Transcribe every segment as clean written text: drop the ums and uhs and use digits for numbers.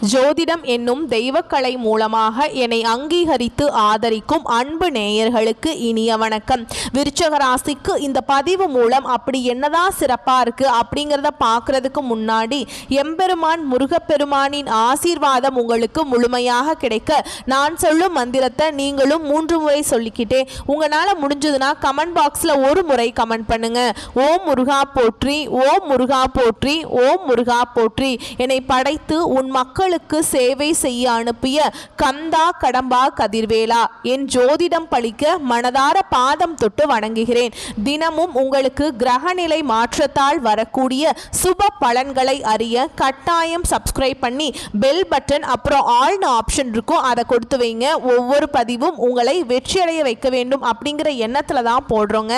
ஜோதிடம் என்னும் தெய்வக்கலை மூலமாக என்னை அங்கீகரித்து ஆதரிக்கும் அன்பு நேயர்களுக்கு இனிய வணக்கம். விருச்சிக ராசிக்கு இந்த பதிவு மூலம் அப்படி என்னதான் சிறப்பா இருக்கு அப்படிங்கிறத பார்க்கறதுக்கு முன்னாடி எம்பெருமான் முருகப்பெருமானின் ஆசீர்வாதம் உங்களுக்கு முழுமையாக கிடைக்க நான் சொல்லும் மந்திரத்தை நீங்களும் 3 முறை சொல்லிக்கிட்டே உங்களால முடிஞ்சதுன்னா கமெண்ட் பாக்ஸ்ல ஒரு முறை கமெண்ட் பண்ணுங்க. ஓம் முருகா போற்றி, ஓம் முருகா போற்றி, ஓம் முருகா போற்றி. என்னை படைத்து உன் மக்களுக்கு சேவை செய்ய அனுப்பிய கந்தா கடம்பா கதிர்வேலா, என் ஜோதிடம் பழிக்க மனதார பாதம் தொட்டு வணங்குகிறேன். தினமும் உங்களுக்கு கிரகநிலை மாற்றத்தால் வரக்கூடிய சுப பலன்களை அறிய கட்டாயம் சப்ஸ்கிரைப் பண்ணி பெல் பட்டன் அப்புறம் ஆல்னு ஆப்ஷன் இருக்கும், அதை கொடுத்து வைங்க. ஒவ்வொரு பதிவும் உங்களை வெற்றியடைய வைக்க வேண்டும் அப்படிங்கிற எண்ணத்துல தான் போடுறோங்க.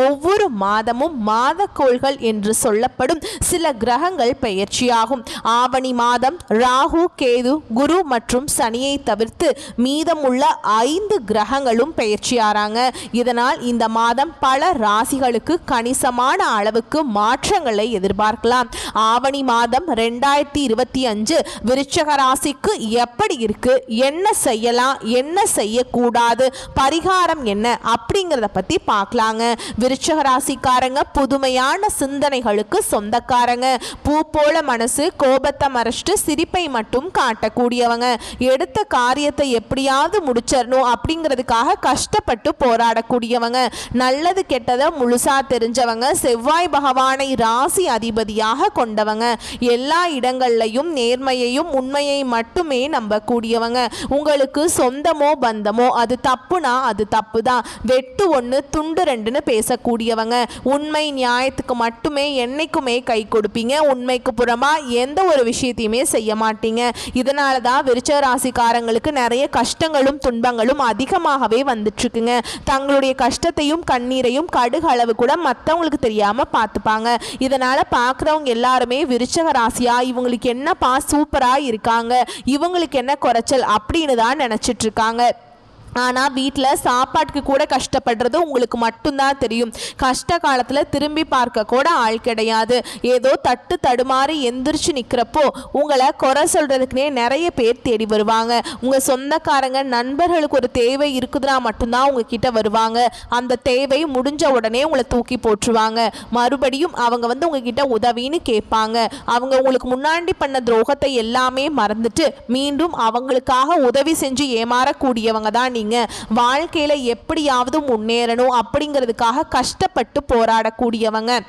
ஒவ்வொரு மாதமும் மாதக்கோள்கள் என்று சொல்லப்படும் சில கிரகங்கள் பெயர்ச்சியாகும். ஆவணி மாதம் ராகு, கேது, குரு மற்றும் சனியை தவிர்த்து மீதமுள்ள 5 கிரகங்களும் பெயர்ச்சியாராங்க. இதனால் இந்த மாதம் பல ராசிகளுக்கு கணிசமான அளவுக்கு மாற்றங்களை எதிர்பார்க்கலாம். ஆவணி மாதம் 2025 விருச்சிக ராசிக்கு எப்படி இருக்கு, என்ன செய்யலாம், என்ன செய்யக்கூடாது, பரிகாரம் என்ன அப்படிங்கிறத பத்தி பார்க்கலாங்க. விருச்சிக ராசிக்காரங்க புதுமையான சிந்தனைகளுக்கு சொந்தக்காரங்க. பூ போல மனசு, கோபத்தை மறைச்சிட்டு சிரிப்பை மட்டும் காட்டக்கூடியவங்க. எடுத்த காரியத்தை எப்படியாவது முடிச்சிடணும் அப்படிங்கிறதுக்காக கஷ்டப்பட்டு போராடக்கூடியவங்க. நல்லது கெட்டதை முழுசா தெரிஞ்சவங்க. செவ்வாய் பகவானை ராசி அதிபதியாக கொண்டவங்க. எல்லா இடங்கள்லையும் நேர்மையையும் உண்மையை மட்டுமே நம்பக்கூடியவங்க. உங்களுக்கு சொந்தமோ பந்தமோ அது தப்புனா அது தப்பு தான். வெட்டு 1 துண்டு 2ன்னு பேசக்கூடியவங்க. உண்மை நியாயத்துக்கு மட்டுமே என்னைக்குமே கை கொடுப்பீங்க. உண்மைக்கு புறமா எந்த ஒரு விஷயத்தையுமே செய்ய மாட்டீங்க. இதனால தான் விருச்சிக ராசிக்காரங்களுக்கு நிறைய கஷ்டங்களும் துன்பங்களும் அதிகமாகவே வந்துட்டு இருக்குங்க. தங்களுடைய கஷ்டத்தையும் கண்ணீரையும் கடுகு அளவு கூட மற்றவங்களுக்கு தெரியாம பார்த்துப்பாங்க. இதனால பார்க்குறவங்க எல்லாருமே விருச்சிக ராசியா இவங்களுக்கு என்னப்பா சூப்பரா இருக்காங்க, இவங்களுக்கு என்ன குறைச்சல் அப்படின்னு தான் நினைச்சிட்டு இருக்காங்க. ஆனால் வீட்டில் சாப்பாட்டுக்கு கூட கஷ்டப்படுறது உங்களுக்கு மட்டும்தான் தெரியும். கஷ்ட காலத்தில் திரும்பி பார்க்க கூட ஆள் கிடையாது. ஏதோ தட்டு தடுமாறி எந்திரிச்சு நிற்கிறப்போ உங்களை குறை சொல்கிறதுக்குனே நிறைய பேர் தேடி வருவாங்க. உங்கள் சொந்தக்காரங்க நண்பர்களுக்கு ஒரு தேவை இருக்குதுன்னா மட்டும்தான் உங்ககிட்ட வருவாங்க. அந்த தேவை முடிஞ்ச உடனே உங்களை தூக்கி போட்டுருவாங்க. மறுபடியும் அவங்க உங்ககிட்ட உதவின்னு கேட்பாங்க. அவங்க உங்களுக்கு முன்னாடி பண்ண துரோகத்தை எல்லாமே மறந்துட்டு மீண்டும் அவங்களுக்காக உதவி செஞ்சு ஏமாறக்கூடியவங்க தான். வாழ்க்கையில எப்படியாவது முன்னேறணும் அப்படிங்கிறதுக்காக கஷ்டப்பட்டு போராடக்கூடியவங்க.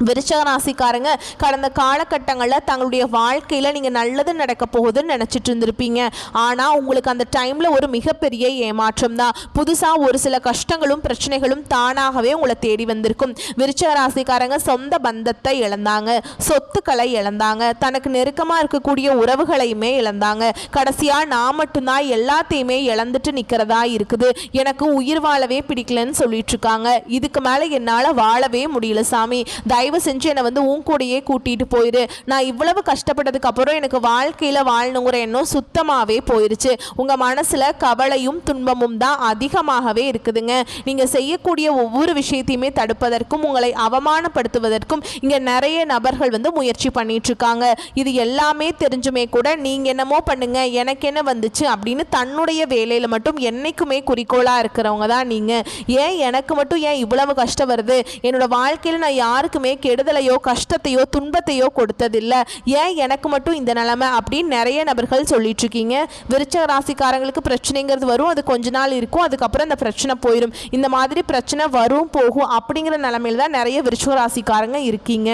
விருச்சிக ராசிக்காரங்க கடந்த காலகட்டங்களில் தங்களுடைய வாழ்க்கையில் நீங்கள் நல்லது நடக்க போகுதுன்னு நினச்சிட்டு இருந்திருப்பீங்க. ஆனால் உங்களுக்கு அந்த டைமில் ஒரு மிகப்பெரிய ஏமாற்றம் தான். புதுசாக ஒரு சில கஷ்டங்களும் பிரச்சனைகளும் தானாகவே உங்களை தேடி வந்திருக்கும். விருச்சிக ராசிக்காரங்க சொந்த பந்தத்தை இழந்தாங்க, சொத்துக்களை இழந்தாங்க, தனக்கு நெருக்கமாக இருக்கக்கூடிய உறவுகளையுமே இழந்தாங்க. கடைசியாக நான் மட்டும்தான் எல்லாத்தையுமே இழந்துட்டு நிற்கிறதா இருக்குது, எனக்கு உயிர் வாழவே பிடிக்கலன்னு சொல்லிட்டு இருக்காங்க. இதுக்கு மேலே என்னால் வாழவே முடியல சாமி, தயவு செஞ்சு என்னை உன் கூடையே கூட்டிட்டு போயிரு. நான் இவ்வளவு கஷ்டப்பட்டதுக்கு அப்புறம் எனக்கு வாழ்க்கையில வாழணுங்கிற எண்ணம் சுத்தமாவே போயிருச்சு. உங்க மனசுல கவலையும் துன்பமும் தான் அதிகமாகவே இருக்குதுங்க. நீங்க செய்யக்கூடிய ஒவ்வொரு விஷயத்தையுமே தடுப்பதற்கும் உங்களை அவமானப்படுத்துவதற்கும் இங்க நிறைய நபர்கள் முயற்சி பண்ணிட்டு இருக்காங்க. இது எல்லாமே தெரிஞ்சுமே கூட நீங்க என்னமோ பண்ணுங்க, எனக்கு என்ன வந்துச்சு அப்படின்னு தன்னுடைய வேலையில மட்டும் என்னைக்குமே குறிக்கோளா இருக்கிறவங்க தான் நீங்க. ஏன் எனக்கு மட்டும் ஏன் இவ்வளவு கஷ்டம் வருது, என்னோட வாழ்க்கையில நான் யாருக்குமே கெடுதலையோ கஷ்டத்தையோ துன்பத்தையோ கொடுத்ததில்லை, ஏன் எனக்கு மட்டும் இந்த நிலைமை அப்படின்னு நிறைய நபர்கள் சொல்லிட்டு இருக்கீங்க. விருச்சிக ராசிக்காரங்களுக்கு பிரச்சனைங்கிறது வரும், அது கொஞ்ச நாள் இருக்கும், அதுக்கப்புறம் அந்த பிரச்சனை போயிடும். இந்த மாதிரி பிரச்சனை வரும் போகும் அப்படிங்கிற நிலைமையில தான் நிறைய விருச்சிக ராசிக்காரங்க இருக்கீங்க.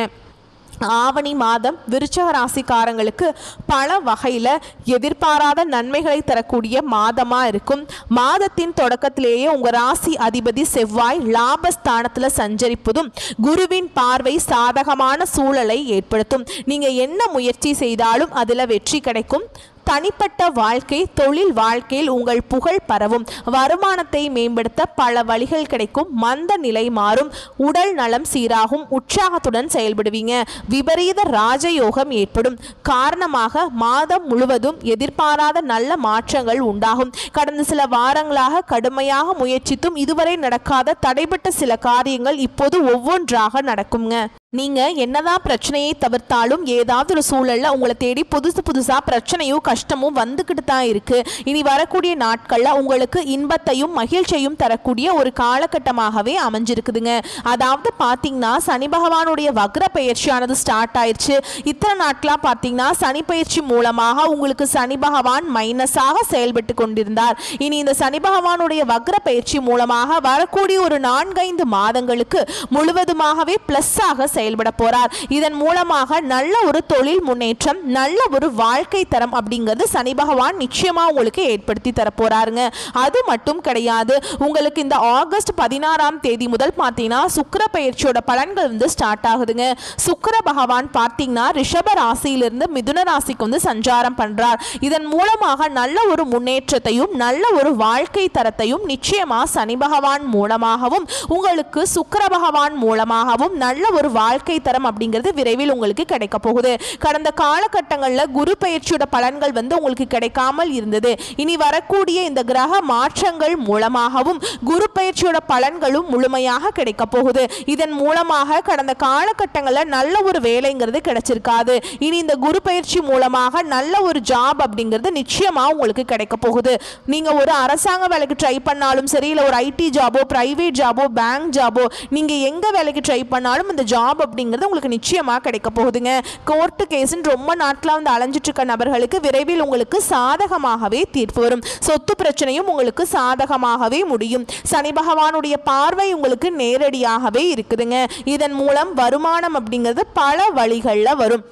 ஆவணி மாதம் விருச்சிக ராசிக்காரங்களுக்கு பல வகையில் எதிர்பாராத நன்மைகளை தரக்கூடிய மாதமாக இருக்கும். மாதத்தின் தொடக்கத்திலேயே உங்கள் ராசி அதிபதி செவ்வாய் லாபஸ்தானத்தில் சஞ்சரிப்பதும் குருவின் பார்வை சாதகமான சூழலை ஏற்படுத்தும். நீங்கள் என்ன முயற்சி செய்தாலும் அதில் வெற்றி கிடைக்கும். தனிப்பட்ட வாழ்க்கை, தொழில் வாழ்க்கையில் உங்கள் புகழ் பரவும். வருமானத்தை மேம்படுத்த பல வழிகள் கிடைக்கும். மந்த நிலை மாறும். உடல் நலம் சீராகும். உற்சாகத்துடன் செயல்படுவீங்க. விபரீத ராஜயோகம் ஏற்படும் காரணமாக மாதம் முழுவதும் எதிர்பாராத நல்ல மாற்றங்கள் உண்டாகும். கடந்த சில வாரங்களாக கடுமையாக முயற்சித்தும் இதுவரை நடக்காத தடைபட்ட சில காரியங்கள் இப்போது ஒவ்வொன்றாக நடக்குங்க. நீங்கள் என்னதான் பிரச்சனையை தவிர்த்தாலும் ஏதாவது ஒரு சூழலில் உங்களை தேடி புதுசாக பிரச்சனையும் கஷ்டமும் வந்துக்கிட்டு தான் இருக்குது. இனி வரக்கூடிய நாட்களில் உங்களுக்கு இன்பத்தையும் மகிழ்ச்சியையும் தரக்கூடிய ஒரு காலகட்டமாகவே அமைஞ்சிருக்குதுங்க. அதாவது பார்த்தீங்கன்னா சனி பகவானுடைய வக்ர பயிற்சியானது ஸ்டார்ட் ஆயிடுச்சு. இத்தனை நாட்களாக பார்த்தீங்கன்னா சனி பயிற்சி மூலமாக உங்களுக்கு சனி பகவான் மைனஸாக செயல்பட்டு கொண்டிருந்தார். இனி இந்த சனி பகவானுடைய வக்ர பயிற்சி மூலமாக வரக்கூடிய ஒரு 4-5 மாதங்களுக்கு முழுவதுமாகவே ப்ளஸ்ஸாக செயல்பட போறார். இதன் மூலமாக நல்ல ஒரு தொழில் முன்னேற்றம், நல்ல ஒரு வாழ்க்கை தரம் அப்படிங்கிறது சனி பகவான் நிச்சயமா உங்களுக்கு ஏற்படுத்தி தர போறாருங்க. அது மட்டும் கிடையாது, உங்களுக்கு இந்த ஆகஸ்ட் 16ஆம் தேதி முதல் பார்த்தீங்கன்னா சுக்கிர பயிற்சியோட பலன்கள் வந்து ஸ்டார்ட் ஆகுதுங்க. சுக்கிர பகவான் பார்த்தீங்கன்னா ரிஷப ராசியிலிருந்து மிதுன ராசிக்கு வந்து சஞ்சாரம் பண்றார். இதன் மூலமாக நல்ல ஒரு முன்னேற்றத்தையும் நல்ல ஒரு வாழ்க்கை தரத்தையும் நிச்சயமா சனி பகவான் மூலமாகவும் உங்களுக்கு சுக்கிர பகவான் மூலமாகவும் நல்ல ஒரு வாழ்க்கை தரம் அப்படிங்கிறது விரைவில் உங்களுக்கு கிடைக்க போகுது. கடந்த காலகட்டங்களில் குரு பயிற்சியோட பலன்கள் வந்து உங்களுக்கு கிடைக்காமல் இருந்தது. இனி வரக்கூடிய இந்த கிரக மாற்றங்கள் மூலமாகவும் குரு பயிற்சியோட பலன்களும் முழுமையாக கிடைக்க போகுது. இதன் மூலமாக கடந்த காலகட்டங்களில் நல்ல ஒரு வேலைங்கிறது கிடைச்சிருக்காது. இனி இந்த குரு பயிற்சி மூலமாக நல்ல ஒரு ஜாப் அப்படிங்கிறது நிச்சயமா உங்களுக்கு கிடைக்க போகுது. நீங்க ஒரு அரசாங்க வேலைக்கு ட்ரை பண்ணாலும் சரி, இல்லை ஒரு ஐடி ஜாபோ, பிரைவேட் ஜாபோ, பேங்க் ஜாபோ, நீங்க எங்க வேலைக்கு ட்ரை பண்ணாலும் இந்த ஜாப் அப்படிங்கிறது உங்களுக்கு நிச்சயமா கிடைக்க போகுதுங்க. கோர்ட்டு கேஸ்ன்னு ரொம்ப நாட்களா வந்து அலைஞ்சிட்டு இருக்க நபர்களுக்கு விரைவில் உங்களுக்கு சாதகமாகவே தீர்ப்பு வரும். சொத்து பிரச்சனையும் உங்களுக்கு சாதகமாகவே முடியும். சனி பகவானுடைய பார்வை உங்களுக்கு நேரடியாகவே இருக்குதுங்க. இதன் மூலம் வருமானம் அப்படிங்கிறது பல வழிகளில் வரும்.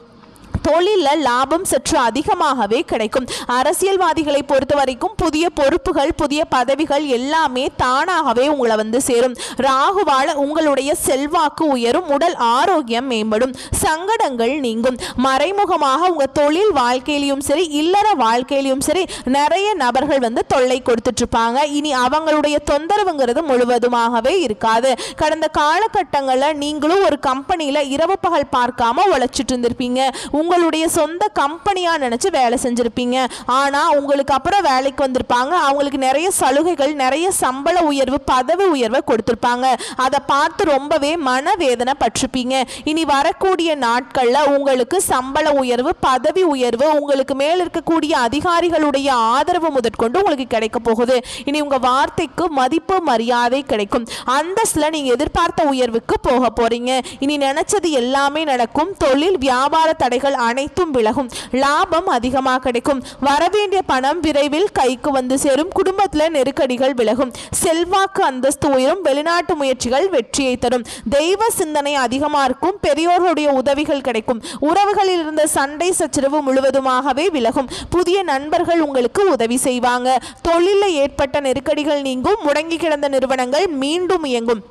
தொழிலில் லாபம் சற்று அதிகமாகவே கிடைக்கும். அரசியல்வாதிகளை பொறுத்த வரைக்கும் புதிய பொறுப்புகள், புதிய பதவிகள் எல்லாமே தானாகவே உங்களை வந்து சேரும். ராகுவால் உங்களுடைய செல்வாக்கு உயரும், உடல் ஆரோக்கியம் மேம்படும், சங்கடங்கள் நீங்கும். மறைமுகமாக உங்கள் தொழில் வாழ்க்கையிலையும் சரி, இல்லற வாழ்க்கையிலையும் சரி நிறைய நபர்கள் வந்து தொல்லை கொடுத்துட்டு இருப்பாங்க. இனி அவங்களுடைய தொந்தரவுங்கிறது முழுவதுமாகவே இருக்காது. கடந்த காலகட்டங்களில் நீங்களும் ஒரு கம்பெனியில் இரவு பகல் பார்க்காம உழைச்சிட்டு இருந்திருப்பீங்க. உங்களுடைய சொந்த கம்பெனியா நினைச்சு வேலை செஞ்சிருப்பீங்க. ஆனா உங்களுக்கு அப்புறம் வேலைக்கு வந்திருப்பாங்க. அவங்களுக்கு நிறைய சலுகைகள், நிறைய சம்பள உயர்வு, பதவி உயர்வை கொடுத்திருப்பாங்க. அதை பார்த்து ரொம்பவே மனவேதனை பட்டிருப்பீங்க. இனி வரக்கூடிய நாட்கள்ல உங்களுக்கு சம்பள உயர்வு, பதவி உயர்வு, உங்களுக்கு மேல் இருக்கக்கூடிய அதிகாரிகளுடைய ஆதரவு முதற்கொண்டு உங்களுக்கு கிடைக்க போகுது. இனி உங்க வார்த்தைக்கு மதிப்பு, மரியாதை கிடைக்கும். அந்தஸ்துல நீங்க எதிர்பார்த்த உயர்வுக்கு போக போறீங்க. இனி நினைச்சது எல்லாமே நடக்கும். தொழில் வியாபார தடைகள் அனைத்தும் விலகும். லாபம் அதிகமாக கிடைக்கும். வரவேண்டிய பணம் விரைவில் கைக்கு வந்து சேரும். குடும்பத்தில் நெருக்கடிகள் விலகும். செல்வாக்கு அந்தஸ்து உயரும். வெளிநாட்டு முயற்சிகள் வெற்றியை தரும். தெய்வ சிந்தனை அதிகமாக இருக்கும். பெரியோர்களுடைய உதவிகள் கிடைக்கும். உறவுகளில் இருந்த சண்டை சச்சரவு முழுவதுமாகவே விலகும். புதிய நண்பர்கள் உங்களுக்கு உதவி செய்வாங்க. தொழிலில் ஏற்பட்ட நெருக்கடிகள் நீங்கும். முடங்கி கிடந்த நிறுவனங்கள் மீண்டும் இயங்கும்.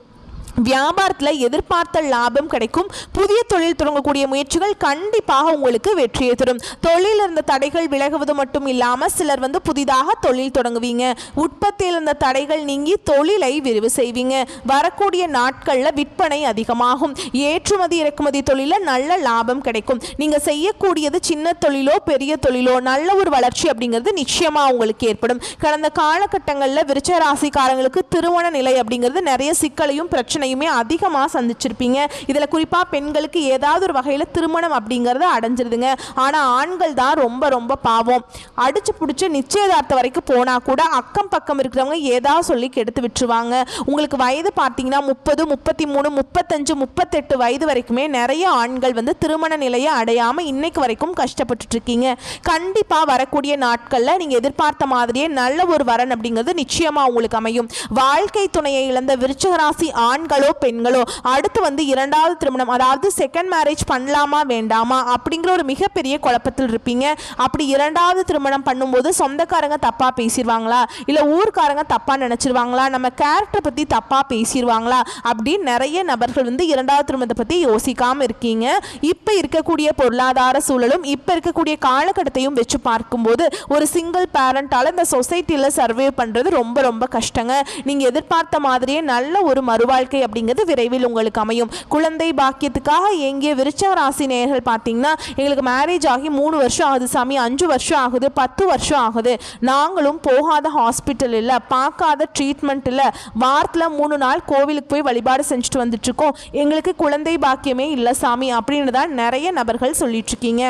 வியாபாரத்தில் எதிர்பார்த்த லாபம் கிடைக்கும். புதிய தொழில் தொடங்கக்கூடிய முயற்சிகள் கண்டிப்பாக உங்களுக்கு வெற்றியை தரும். தொழில் இருந்த தடைகள் விலகுவது மட்டும் இல்லாமல் சிலர் வந்து புதிதாக தொழில் தொடங்குவீங்க. உற்பத்தியில் இருந்த தடைகள் நீங்கி தொழிலை விரிவு செய்வீங்க. வரக்கூடிய நாட்களில் விற்பனை அதிகமாகும். ஏற்றுமதி இறக்குமதி தொழிலில் நல்ல லாபம் கிடைக்கும். நீங்கள் செய்யக்கூடியது சின்ன தொழிலோ பெரிய தொழிலோ நல்ல ஒரு வளர்ச்சி அப்படிங்கிறது நிச்சயமாக உங்களுக்கு ஏற்படும். கடந்த காலகட்டங்களில் விருச்சிக ராசிக்காரங்களுக்கு திருமண நிலை அப்படிங்கிறது நிறைய சிக்கலையும் பிரச்சனை அதிகமாக சந்திச்சிருப்பீங்க. இதுல குறிப்பா பெண்களுக்கு ஏதாவது ஒரு வகையில் திருமணம் அப்படிங்கறது அடைஞ்சிருதுங்க. ஆனா ஆண்கள் தான் ரொம்ப ரொம்ப பாவம். அடிச்சு பிடிச்சு நிச்சயதார்த்தம் வரைக்கும் போனா கூட அக்கம் பக்கம் இருக்கிறவங்க ஏதாவது சொல்லி கெடுத்து விட்டுருவாங்க. உங்களுக்கு வயது பார்த்தீங்கன்னா 30, 33, 35, 38 வயது வரைக்குமே நிறைய ஆண்கள் வந்து திருமண நிலையை அடையாம இன்னைக்கு வரைக்கும் கஷ்டப்பட்டு இருக்கீங்க. கண்டிப்பா வரக்கூடிய நாட்கள்ல நீங்க எதிர்பார்த்த மாதிரியே நல்ல ஒரு வரன் அப்படிங்கிறது நிச்சயமா உங்களுக்கு அமையும். வாழ்க்கை துணையை இழந்த விருச்சிக ராசி ஆண்களோ பெண்களோ அடுத்து வந்து இரண்டாவது திருமணம், அதாவது செகண்ட் மேரேஜ் பண்ணலாமா வேண்டாமா அப்படிங்கிற ஒரு மிகப்பெரிய குழப்பத்தில் இருப்பீங்க. அப்படி இரண்டாவது திருமணம் பண்ணும்போது சொந்தக்காரங்க தப்பா பேசிடுவாங்களா, இல்ல ஊர்க்காரங்க தப்பா நினைச்சிருவாங்களா, நம்ம கேரக்டர் பத்தி தப்பா பேசிடுவாங்களா அப்படின்னு நிறைய நபர்கள் வந்து இரண்டாவது திருமணத்தை பத்தி யோசிக்காம இருக்கீங்க. இப்ப இருக்கக்கூடிய பொருளாதார சூழலும் இப்ப இருக்கக்கூடிய காலகட்டத்தையும் வச்சு பார்க்கும்போது ஒரு சிங்கிள் பேரண்டால இந்த சொசைட்டில சர்வே பண்றது ரொம்ப ரொம்ப கஷ்டங்க. நீங்க எதிர்பார்த்த மாதிரியே நல்ல ஒரு மறுவாழ்க்கை வாழ்க்கை அப்படிங்கிறது விரைவில் உங்களுக்கு அமையும். குழந்தை பாக்கியத்துக்காக எங்கே விருச்சிக ராசி நேயர்கள் பார்த்தீங்கன்னா, எங்களுக்கு மேரேஜ் ஆகி 3 வருஷம் ஆகுது சாமி, 5 வருஷம் ஆகுது, 10 வருஷம் ஆகுது, நாங்களும் போகாத ஹாஸ்பிட்டல் இல்லை, பார்க்காத ட்ரீட்மெண்ட் இல்லை, வாரத்தில் 3 நாள் கோவிலுக்கு போய் வழிபாடு செஞ்சுட்டு வந்துட்டு இருக்கோம், எங்களுக்கு குழந்தை பாக்கியமே இல்லை சாமி அப்படின்னு தான் நிறைய நபர்கள் சொல்லிட்டு இருக்கீங்க.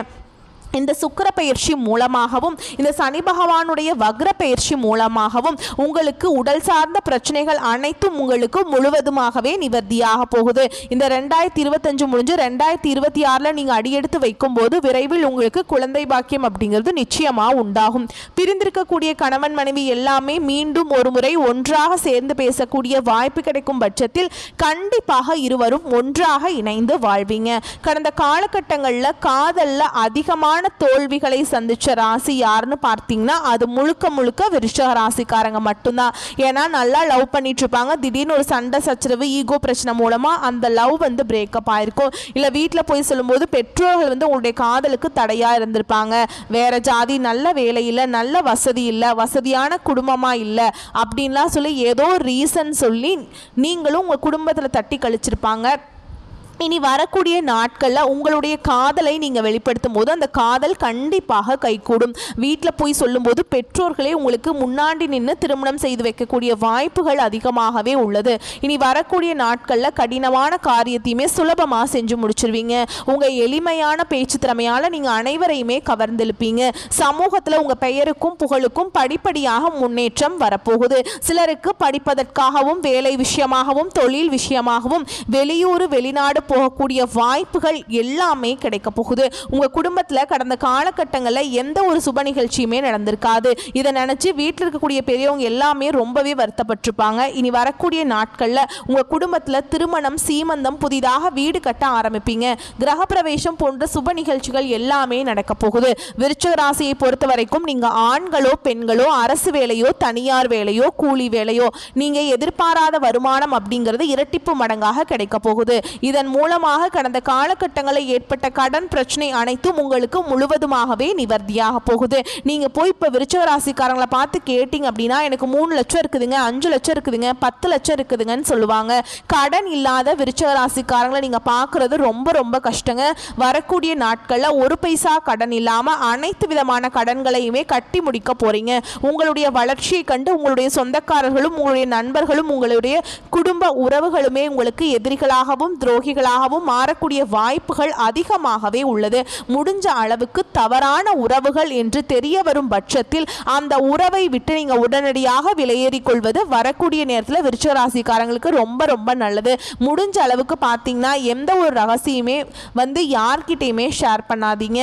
இந்த சுக்கிர பயிற்சி மூலமாகவும் இந்த சனி பகவானுடைய வக்ர பயிற்சி மூலமாகவும் உங்களுக்கு உடல் சார்ந்த பிரச்சனைகள் அனைத்தும் உங்களுக்கு முழுவதுமாகவே நிவர்த்தியாக போகுது. இந்த 2025 முடிஞ்சு 2026 நீங்கள் அடியெடுத்து வைக்கும்போது விரைவில் உங்களுக்கு குழந்தை பாக்கியம் அப்படிங்கிறது நிச்சயமாக உண்டாகும். பிரிந்திருக்கக்கூடிய கணவன் மனைவி எல்லாமே மீண்டும் ஒரு முறை ஒன்றாக சேர்ந்து பேசக்கூடிய வாய்ப்பு கிடைக்கும் பட்சத்தில் கண்டிப்பாக இருவரும் ஒன்றாக இணைந்து வாழ்வீங்க. கடந்த காலகட்டங்களில் காதலில் அதிகமான தோல்விகளை சந்திச்ச ராசி யாருன்னு பார்த்தீங்கன்னா அது முழுக்க முழுக்க விருச்சிக ராசிக்காரங்க மட்டும்தான். ஏன்னா நல்லா லவ் பண்ணிட்டு இருப்பாங்க, திடீர்னு ஒரு சண்டை சச்சரவு ஈகோ பிரச்சனை மூலமா அந்த லவ் வந்து பிரேக்கப் ஆயிருக்கும். இல்லை வீட்டில் போய் சொல்லும்போது பெற்றோர்கள் வந்து உங்களுடைய காதலுக்கு தடையா இருந்திருப்பாங்க. வேற ஜாதி, நல்ல வேலை இல்லை, நல்ல வசதி இல்லை, வசதியான குடும்பமா இல்லை அப்படின்லாம் சொல்லி ஏதோ ரீசன் சொல்லி நீங்களும் உங்கள் குடும்பத்தில் தட்டி கழிச்சிருப்பாங்க. இனி வரக்கூடிய நாட்களில் உங்களுடைய காதலை நீங்கள் வெளிப்படுத்தும் போது அந்த காதல் கண்டிப்பாக கைகூடும். வீட்டில் போய் சொல்லும்போது பெற்றோர்களே உங்களுக்கு முன்னாடி நின்று திருமணம் செய்து வைக்கக்கூடிய வாய்ப்புகள் அதிகமாகவே உள்ளது. இனி வரக்கூடிய நாட்களில் கடினமான காரியத்தையுமே சுலபமாக செஞ்சு முடிச்சிருவீங்க. உங்கள் எளிமையான பேச்சு திறமையால் நீங்கள் அனைவரையுமே கவர்ந்தெழுப்பீங்க. சமூகத்தில் உங்கள் பெயருக்கும் புகழுக்கும் படிப்படியாக முன்னேற்றம் வரப்போகுது. சிலருக்கு படிப்பதற்காகவும் வேலை விஷயமாகவும் தொழில் விஷயமாகவும் வெளியூர் வெளிநாடு போகக்கூடிய வாய்ப்புகள் எல்லாமே கிடைக்க போகுது. உங்க குடும்பத்துல கடந்த காலகட்டங்களில் எந்த ஒரு சுப நிகழ்ச்சியுமே நடந்திருக்காது. இதை நினைச்சு வீட்டில் இருக்கக்கூடிய பெரியவங்க எல்லாமே ரொம்பவே வருத்தப்பட்டிருப்பாங்க. இனி வரக்கூடிய நாட்கள்ல உங்க குடும்பத்துல திருமணம், சீமந்தம், புதிதாக வீடு கட்ட ஆரம்பிப்பீங்க. கிரகப்பிரவேசம் போன்ற சுப நிகழ்ச்சிகள் எல்லாமே நடக்க போகுது. விருச்சிக ராசியை பொறுத்த வரைக்கும் நீங்க ஆண்களோ பெண்களோ, அரசு வேலையோ தனியார் வேலையோ கூலி வேலையோ, நீங்க எதிர்பாராத வருமானம் அப்படிங்கிறது இரட்டிப்பு மடங்காக கிடைக்க போகுது. இதன் மூலமாக கடந்த காலகட்டங்களில் ஏற்பட்ட கடன் பிரச்சனை அனைத்தும் உங்களுக்கு முழுவதுமாகவே நிவர்த்தியாக போகுது. நீங்க போய் இப்ப விருச்சிக ராசிக்காரங்களை பார்த்து கேட்டீங்க அப்படின்னா எனக்கு 3 லட்சம் இருக்குதுங்க, 5 லட்சம் இருக்குதுங்க, 10 லட்சம் இருக்குதுங்கன்னு சொல்லுவாங்க. கடன் இல்லாத விருச்சிக ராசிக்காரங்களை நீங்க பார்க்கறது ரொம்ப ரொம்ப கஷ்டங்க. வரக்கூடிய நாட்கள்ல ஒரு பைசா கடன் இல்லாம அனைத்து விதமான கடன்களையுமே கட்டி முடிக்க போறீங்க. உங்களுடைய வளர்ச்சியை கண்டு உங்களுடைய சொந்தக்காரர்களும் உங்களுடைய நண்பர்களும் உங்களுடைய குடும்ப உறவுகளுமே உங்களுக்கு எதிரிகளாகவும் துரோகிகளாகவும் மாறக்கூடிய வாய்ப்புகள் அதிகமாகவே உள்ளது. முடிஞ்ச அளவுக்கு தவறான உறவுகள் என்று தெரிய வரும் பட்சத்தில் அந்த உறவை விட்டு நீங்க உடனடியாக வெளியேறிக் கொள்வது வரக்கூடிய நேரத்தில் விருச்சிக ராசிக்காரங்களுக்கு ரொம்ப ரொம்ப நல்லது. முடிஞ்ச அளவுக்கு பார்த்தீங்கன்னா எந்த ஒரு ரகசியமே வந்து யார்கிட்டையுமே ஷேர் பண்ணாதீங்க.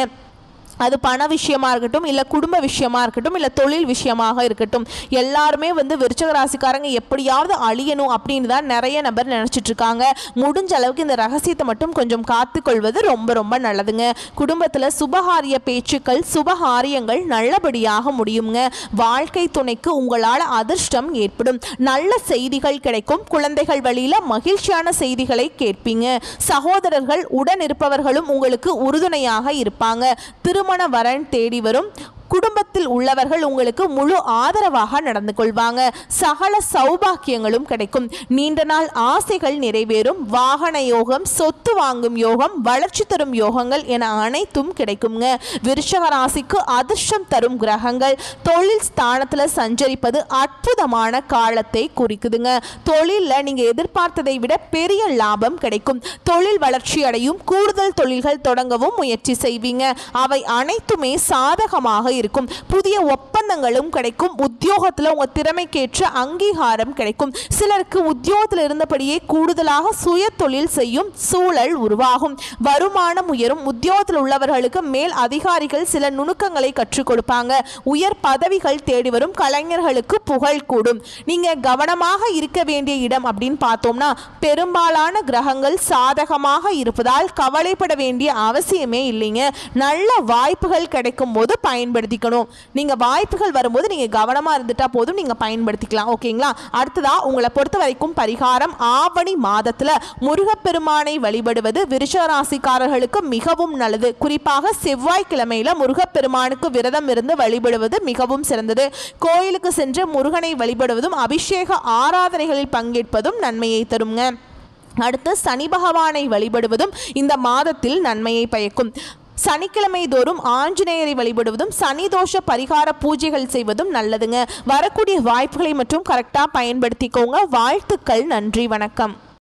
அது பண விஷயமா இருக்கட்டும், இல்லை குடும்ப விஷயமா இருக்கட்டும், இல்லை தொழில் விஷயமாக இருக்கட்டும், எல்லாருமே வந்து விருச்சிக ராசிக்காரங்க எப்படியாவது அழியணும் அப்படின்னு தான் நிறைய நபர் நினைச்சிட்டு இருக்காங்க. முடிஞ்ச அளவுக்கு இந்த ரகசியத்தை மட்டும் கொஞ்சம் காத்துக்கொள்வது ரொம்ப ரொம்ப நல்லதுங்க. குடும்பத்தில் சுபகாரிய பேச்சுக்கள், சுபகாரியங்கள் நல்லபடியாக முடியுங்க. வாழ்க்கை துணைக்கு உங்களால் அதிர்ஷ்டம் ஏற்படும். நல்ல செய்திகள் கிடைக்கும். குழந்தைகள் வழியில மகிழ்ச்சியான செய்திகளை கேட்பீங்க. சகோதரர்கள் உடன் இருப்பவர்களும் உங்களுக்கு உறுதுணையாக இருப்பாங்க. திருமண வரன் தேடி வரும். குடும்பத்தில் உள்ளவர்கள் உங்களுக்கு முழு ஆதரவாக நடந்து கொள்வாங்க. சகல சௌபாக்கியங்களும் கிடைக்கும். நீண்ட நாள் ஆசைகள் நிறைவேறும். வாகன யோகம், சொத்து வாங்கும் யோகம், வளர்ச்சி தரும் யோகங்கள் என அனைத்தும் கிடைக்குங்க. விருச்சிக ராசிக்கு அதிர்ஷ்டம் தரும் கிரகங்கள் தொழில் ஸ்தானத்தில் சஞ்சரிப்பது அற்புதமான காலத்தை குறிக்குதுங்க. தொழிலில் நீங்க எதிர்பார்த்ததை விட பெரிய லாபம் கிடைக்கும். தொழில் வளர்ச்சி அடையும். கூடுதல் தொழில்கள் தொடங்கவும் முயற்சி செய்வீங்க. அவை அனைத்துமே சாதகமாக இருக்கும். புதிய ஒப்பந்தங்களும் கிடைக்கும். உத்தியோகத்தில் உங்க திறமைக்கேற்ற அங்கீகாரம் கிடைக்கும். சிலருக்கு உத்தியோகத்தில் இருந்தபடியே கூடுதலாக சுய தொழில் செய்யும் சூழல் உருவாகும். வருமானம் உயரும். உத்தியோகத்தில் உள்ளவர்களுக்கு மேல் அதிகாரிகள் சில நுணுக்கங்களை கற்றுக் கொடுப்பாங்க. உயர் பதவிகள் தேடி வரும். கலைஞர்களுக்கு புகழ் கூடும். நீங்க கவனமாக இருக்க வேண்டிய இடம் அப்படின்னு பார்த்தோம்னா பெரும்பாலான கிரகங்கள் சாதகமாக இருப்பதால் கவலைப்பட வேண்டிய அவசியமே இல்லைங்க. நல்ல வாய்ப்புகள் கிடைக்கும் போது பயன்படுத்திக்கணும். நீங்க வாய்ப்புகள் வரும்போது நீங்க கவனமா இருந்துட்டா போதும், நீங்க பயன்படுத்திக்கலாம். ஓகேங்களா? அடுத்ததா உங்களை பொறுத்த வரைக்கும் பரிகாரம் ஆவணி மாதத்துல முருகப்பெருமானை வழிபடுவது விருச்சிக ராசிக்காரர்களுக்கு மிகவும் நல்லது. குறிப்பாக செவ்வாய்க்கிழமையில முருகப்பெருமானுக்கு விரதம் இருந்து வழிபடுவது மிகவும் சிறந்தது. கோயிலுக்கு சென்று முருகனை வழிபடுவதும் அபிஷேக ஆராதனைகளில் பங்கேற்பதும் நன்மையை தருங்க. அடுத்து சனி பகவானை வழிபடுவதும் இந்த மாதத்தில் நன்மையை பயக்கும். சனிக்கிழமை தோறும் ஆஞ்சநேயரை வழிபடுவதும் சனி தோஷ பரிகார பூஜைகள் செய்வதும் நல்லதுங்க. வரக்கூடிய வாய்ப்புகளை மற்றும் கரெக்டாக பயன்படுத்திக்கோங்க. வாழ்த்துக்கள். நன்றி, வணக்கம்.